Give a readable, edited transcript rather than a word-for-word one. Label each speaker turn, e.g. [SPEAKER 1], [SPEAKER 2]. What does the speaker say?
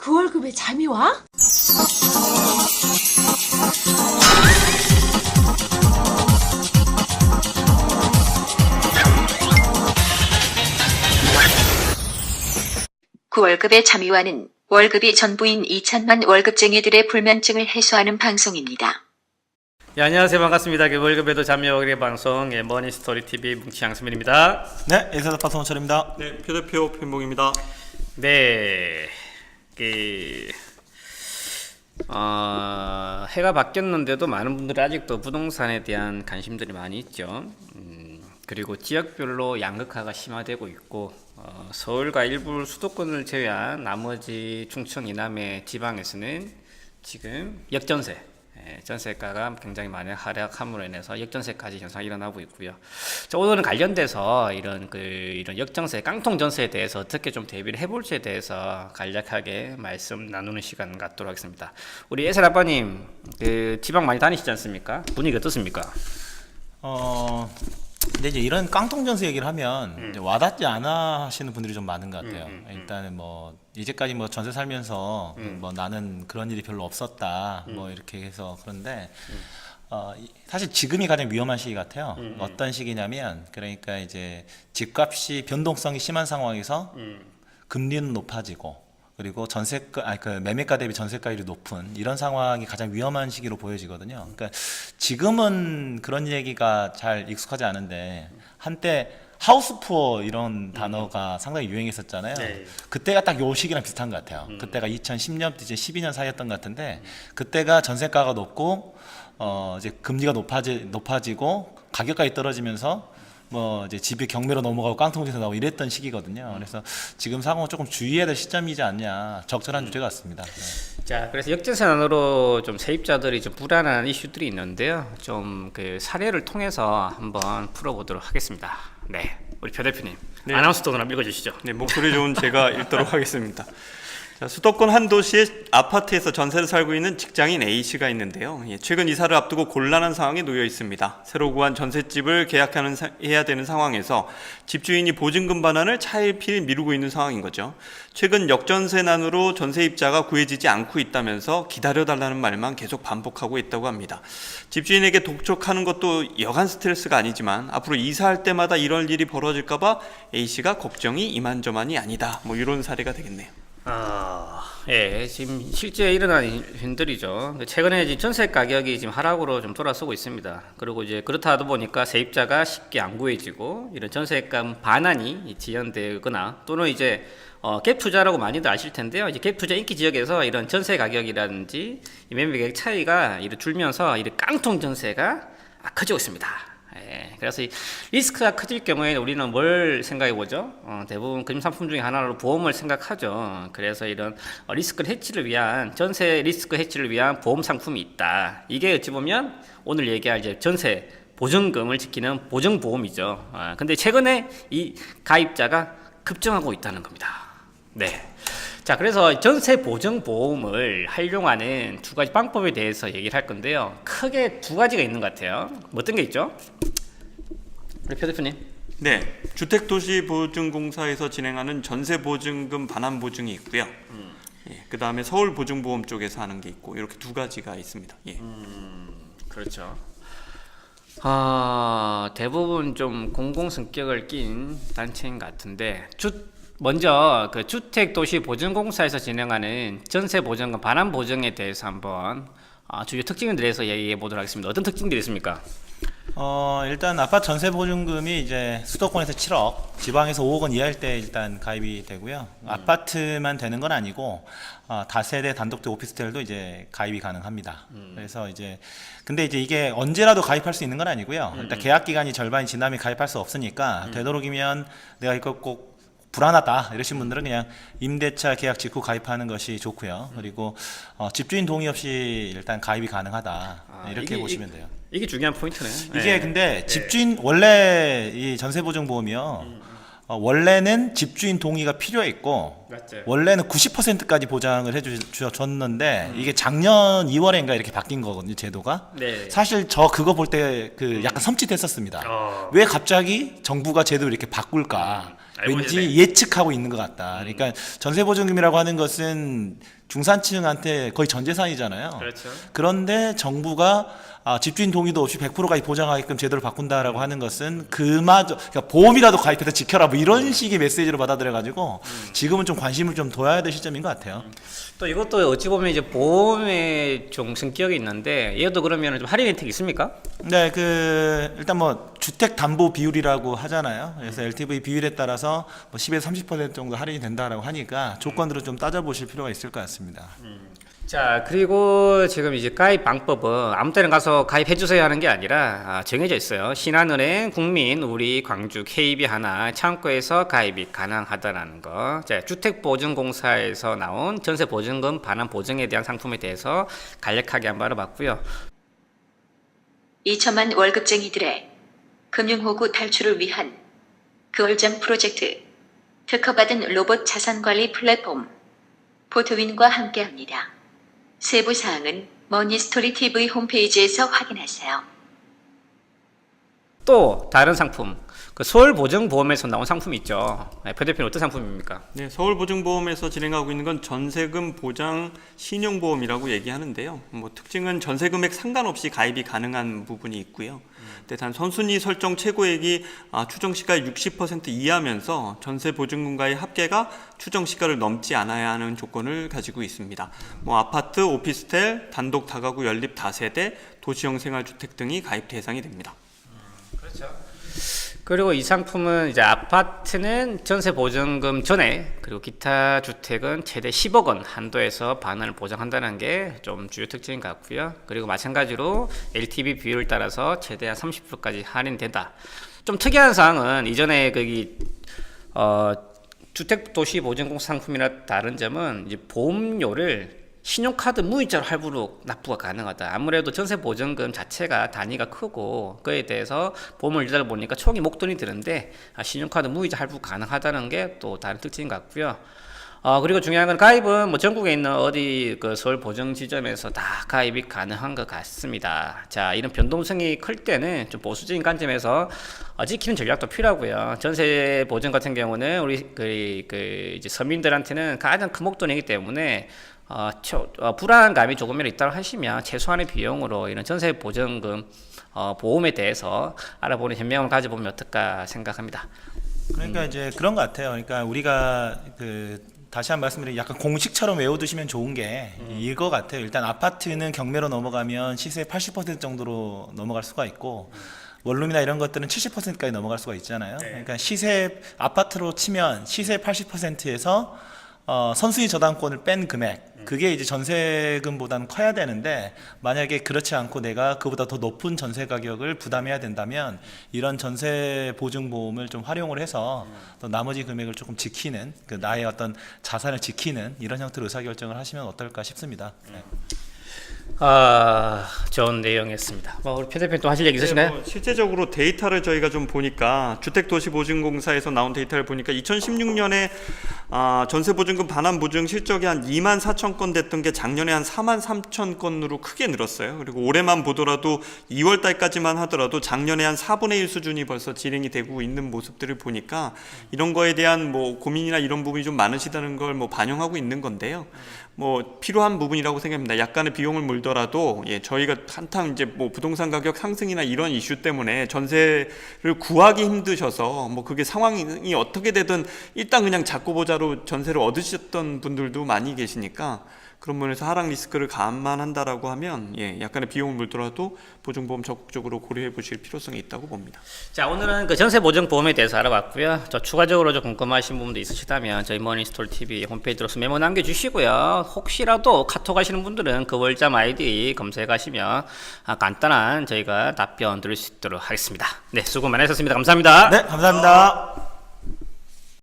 [SPEAKER 1] 그 월급에 잠이 와?
[SPEAKER 2] 그 월급의 잠이와는 월급이 전부인 2천만 월급쟁이들의 불면증을 해소하는 방송입니다.
[SPEAKER 3] 예, 안녕하세요. 반갑습니다. 월급에도 잠이 오게 방송 머니스토리TV 뭉치 양수민입니다.
[SPEAKER 4] 네, 인사드파 송철입니다.
[SPEAKER 5] 네, 표대표 편봉입니다.
[SPEAKER 3] 네, 해가 바뀌었는데도 많은 분들이 아직도 부동산에 대한 관심들이 많이 있죠. 그리고 지역별로 양극화가 심화되고 있고 서울과 일부 수도권을 제외한 나머지 충청 이남의 지방에서는 지금 역전세, 전세가가 굉장히 많이 하락함으로 인해서 역전세까지 현상이 일어나고 있고요. 자, 오늘은 관련돼서 이런 역전세, 깡통 전세에 대해서 어떻게 좀 대비를 해볼지에 대해서 간략하게 말씀 나누는 시간 갖도록 하겠습니다. 우리 예슬 아빠님, 지방 많이 다니시지 않습니까? 분위기 어떻습니까?
[SPEAKER 4] 근데 이제 이런 깡통 전세 얘기를 하면 이제 와닿지 않아 하시는 분들이 좀 많은 것 같아요. 일단은 뭐 이제까지 뭐 전세 살면서 뭐 나는 그런 일이 별로 없었다 뭐 이렇게 해서 그런데 사실 지금이 가장 위험한 시기 같아요. 어떤 시기냐면 그러니까 이제 집값이 변동성이 심한 상황에서 금리는 높아지고 그리고 그 매매가 대비 전세가율이 높은 이런 상황이 가장 위험한 시기로 보여지거든요. 그러니까 지금은 그런 얘기가 잘 익숙하지 않은데 한때 하우스푸어 이런 단어가 상당히 유행했었잖아요.
[SPEAKER 3] 네.
[SPEAKER 4] 그때가 딱 요 시기랑 비슷한 것 같아요. 그때가 2010년부터 이제 12년 사이였던 것 같은데 그때가 전세가가 높고 이제 금리가 높아지고 가격까지 떨어지면서 뭐 이제 집이 경매로 넘어가고 깡통에서 나오고 이랬던 시기거든요. 그래서 지금 상황은 조금 주의해야 될 시점이지 않냐, 적절한 주제 같습니다. 네.
[SPEAKER 3] 자, 그래서 역전세난으로 좀 세입자들이 좀 불안한 이슈들이 있는데요. 좀 그 사례를 통해서 한번 풀어보도록 하겠습니다. 네, 우리 표 대표님,
[SPEAKER 5] 네.
[SPEAKER 3] 아나운서 톤으로 한번 읽어주시죠.
[SPEAKER 5] 네, 목소리 좋은 제가 읽도록 하겠습니다. 자, 수도권 한 도시의 아파트에서 전세를 살고 있는 직장인 A씨가 있는데요. 최근 이사를 앞두고 곤란한 상황에 놓여 있습니다. 새로 구한 전셋집을 해야 되는 상황에서 집주인이 보증금 반환을 차일피일 미루고 있는 상황인 거죠. 최근 역전세난으로 전세입자가 구해지지 않고 있다면서 기다려달라는 말만 계속 반복하고 있다고 합니다. 집주인에게 독촉하는 것도 여간 스트레스가 아니지만 앞으로 이사할 때마다 이런 일이 벌어질까봐 A씨가 걱정이 이만저만이 아니다. 뭐 이런 사례가 되겠네요.
[SPEAKER 3] 예, 지금 실제 일어난 일들이죠. 최근에 지금 전세 가격이 지금 하락으로 좀 돌아서고 있습니다. 그리고 이제 그렇다 하다 보니까 세입자가 쉽게 안 구해지고 이런 전세감 반환이 지연되거나 또는 이제 갭 투자라고 많이들 아실 텐데요. 이제 갭 투자 인기 지역에서 이런 전세 가격이라든지 이 매매 가격 차이가 이렇게 줄면서 이런 깡통 전세가 커지고 있습니다. 예, 그래서 이 리스크가 커질 경우에는 우리는 뭘 생각해 보죠? 대부분 금융 상품 중에 하나로 보험을 생각하죠. 그래서 이런 리스크 해치를 위한 전세 리스크 해치를 위한 보험 상품이 있다. 이게 어찌 보면 오늘 얘기할 이제 전세 보증금을 지키는 보증보험이죠. 근데 최근에 이 가입자가 급증하고 있다는 겁니다. 네. 자, 그래서 전세 보증보험을 활용하는 두 가지 방법에 대해서 얘기를 할 건데요. 크게 두 가지가 있는 것 같아요. 어떤 게 있죠? 우리 표 대표님.
[SPEAKER 5] 네, 주택도시보증공사에서 진행하는 전세보증금 반환보증이 있고요. 예, 그 다음에 서울보증보험 쪽에서 하는 게 있고 이렇게 두 가지가 있습니다. 예.
[SPEAKER 3] 그렇죠. 대부분 좀 공공 성격을 띈 단체인 것 같은데 먼저 그 주택도시보증공사에서 진행하는 전세보증금 반환보증에 대해서 한번 주요 특징에 대해서 얘기해 보도록 하겠습니다. 어떤 특징들이 있습니까?
[SPEAKER 4] 일단 아파트 전세 보증금이 이제 수도권에서 7억, 지방에서 5억 원 이하일 때 일단 가입이 되고요. 아파트만 되는 건 아니고 다세대 단독주 오피스텔도 이제 가입이 가능합니다. 그래서 이제 근데 이제 이게 언제라도 가입할 수 있는 건 아니고요. 일단 계약 기간이 절반이 지나면 가입할 수 없으니까 되도록이면 내가 이거 꼭 불안하다 이러신 분들은 그냥 임대차 계약 직후 가입하는 것이 좋고요. 그리고 집주인 동의 없이 일단 가입이 가능하다 이렇게 보시면 돼요.
[SPEAKER 3] 이게 중요한 포인트네요.
[SPEAKER 4] 이게
[SPEAKER 3] 네.
[SPEAKER 4] 근데 집주인 원래 이 전세보증보험이요. 원래는 집주인 동의가 필요했고
[SPEAKER 3] 맞죠.
[SPEAKER 4] 원래는 90%까지 보장을 해주셨는데 이게 작년 2월인가 이렇게 바뀐 거거든요, 제도가.
[SPEAKER 3] 네.
[SPEAKER 4] 사실 저 그거 볼 때 그 약간 섬찟했었습니다. 왜 갑자기 정부가 제도를 이렇게 바꿀까?
[SPEAKER 3] 알고
[SPEAKER 4] 왠지
[SPEAKER 3] 있네.
[SPEAKER 4] 예측하고 있는 것 같다. 그러니까 전세보증금이라고 하는 것은 중산층한테 거의 전 재산이잖아요.
[SPEAKER 3] 그렇죠.
[SPEAKER 4] 그런데 정부가 집주인 동의도 없이 100%까지 보장하게끔 제도를 바꾼다라고 하는 것은 그마저 그러니까 보험이라도 가입해서 지켜라 뭐 이런 식의 메시지로 받아들여 가지고 지금은 좀 관심을 좀 둬야 될 시점인 것 같아요.
[SPEAKER 3] 또 이것도 어찌 보면 이제 보험의 좀 성격이 있는데 얘도 그러면 좀 할인 혜택이 있습니까?
[SPEAKER 4] 네, 일단 뭐 주택 담보 비율이라고 하잖아요. 그래서 LTV 비율에 따라서 뭐 10에서 30% 정도 할인이 된다라고 하니까 조건들을 좀 따져보실 필요가 있을 것 같습니다.
[SPEAKER 3] 자, 그리고 지금 이제 가입 방법은 아무 때나 가서 가입해 주세요 하는 게 아니라 정해져 있어요. 신한은행, 국민, 우리, 광주, KB 하나 창구에서 가입이 가능하다라는 거. 자, 주택보증공사에서 나온 전세보증금 반환 보증에 대한 상품에 대해서 간략하게 한번 알아봤고요.
[SPEAKER 2] 2천만 월급쟁이들의 금융호구 탈출을 위한 그월잠 프로젝트 특허받은 로봇 자산관리 플랫폼 포토윈과 함께합니다. 세부 사항은 머니스토리 TV 홈페이지에서 확인하세요.
[SPEAKER 3] 또 다른 상품, 그 서울보증보험에서 나온 상품이 있죠. 표 대표는 어떤 상품입니까?
[SPEAKER 5] 네, 서울보증보험에서 진행하고 있는 건 전세금 보장 신용보험이라고 얘기하는데요. 뭐 특징은 전세금액 상관없이 가입이 가능한 부분이 있고요. 근데 단 선순위 설정 최고액이 추정시가의 60% 이하면서 전세보증금과의 합계가 추정시가를 넘지 않아야 하는 조건을 가지고 있습니다. 뭐 아파트, 오피스텔, 단독 다가구 연립 다세대, 도시형 생활주택 등이 가입 대상이 됩니다.
[SPEAKER 3] 그렇죠. 그리고 이 상품은 이제 아파트는 전세 보증금 전에 그리고 기타 주택은 최대 10억 원 한도에서 반환을 보장한다는 게 좀 주요 특징인 것 같고요. 그리고 마찬가지로 LTV 비율을 따라서 최대한 30%까지 할인된다. 좀 특이한 사항은 이전에 주택도시보증공사 상품이나 다른 점은 이제 보험료를 신용카드 무이자로 할부로 납부가 가능하다. 아무래도 전세보증금 자체가 단위가 크고 그에 대해서 보험을 유지하다 보니까 총이 목돈이 드는데 신용카드 무이자 할부 가능하다는 게 또 다른 특징인 것 같고요. 그리고 중요한 건 가입은 뭐 전국에 있는 어디 그 서울 보증 지점에서 다 가입이 가능한 것 같습니다. 자, 이런 변동성이 클 때는 좀 보수적인 관점에서 지키는 전략도 필요하고요. 전세 보증 같은 경우는 우리 이제 서민들한테는 가장 큰 목돈이기 때문에 불안감이 조금이라도 있다고 하시면 최소한의 비용으로 이런 전세 보증금 보험에 대해서 알아보는 현명함을 가져보면 어떨까 생각합니다.
[SPEAKER 4] 그러니까 이제 그런 것 같아요. 그러니까 우리가 다시 한 번 말씀드리면 약간 공식처럼 외워두시면 좋은 게 이거 같아요. 일단 아파트는 경매로 넘어가면 시세 80% 정도로 넘어갈 수가 있고 원룸이나 이런 것들은 70%까지 넘어갈 수가 있잖아요. 그러니까 시세 아파트로 치면 시세 80%에서 선순위 저당권을 뺀 금액 그게 이제 전세금보다는 커야 되는데 만약에 그렇지 않고 내가 그보다 더 높은 전세 가격을 부담해야 된다면 이런 전세 보증보험을 좀 활용을 해서 또 나머지 금액을 조금 지키는 나의 어떤 자산을 지키는 이런 형태로 의사결정을 하시면 어떨까 싶습니다. 네.
[SPEAKER 3] 좋은 내용이었습니다. 우리 표 대표님 또 하실 얘기 있으신가요?
[SPEAKER 5] 뭐 실제적으로 데이터를 저희가 좀 보니까 주택도시보증공사에서 나온 데이터를 보니까 2016년에 전세보증금 반환 보증 실적이 한 2만 4천 건 됐던 게 작년에 한 4만 3천 건으로 크게 늘었어요. 그리고 올해만 보더라도 2월 달까지만 하더라도 작년에 한 4분의 1 수준이 벌써 진행이 되고 있는 모습들을 보니까 이런 거에 대한 뭐 고민이나 이런 부분이 좀 많으시다는 걸 뭐 반영하고 있는 건데요. 뭐 필요한 부분이라고 생각합니다. 약간의 비용을 물더라도 저희가 한탕 이제 뭐 부동산 가격 상승이나 이런 이슈 때문에 전세를 구하기 힘드셔서 뭐 그게 상황이 어떻게 되든 일단 그냥 자꾸보자로 전세를 얻으셨던 분들도 많이 계시니까 그런 면에서 하락 리스크를 감안한다라고 하면 약간의 비용을 물더라도 보증보험 적극적으로 고려해 보실 필요성이 있다고 봅니다.
[SPEAKER 3] 자, 오늘은 그 전세 보증 보험에 대해서 알아봤고요. 추가적으로 좀 궁금하신 부분도 있으시다면 저희 머니스토리 TV 홈페이지로서 메모 남겨주시고요. 혹시라도 카톡 하시는 분들은 그 월잠 아이디 검색하시면 간단한 저희가 답변 드릴 수 있도록 하겠습니다. 네, 수고 많으셨습니다. 감사합니다.
[SPEAKER 4] 네, 감사합니다.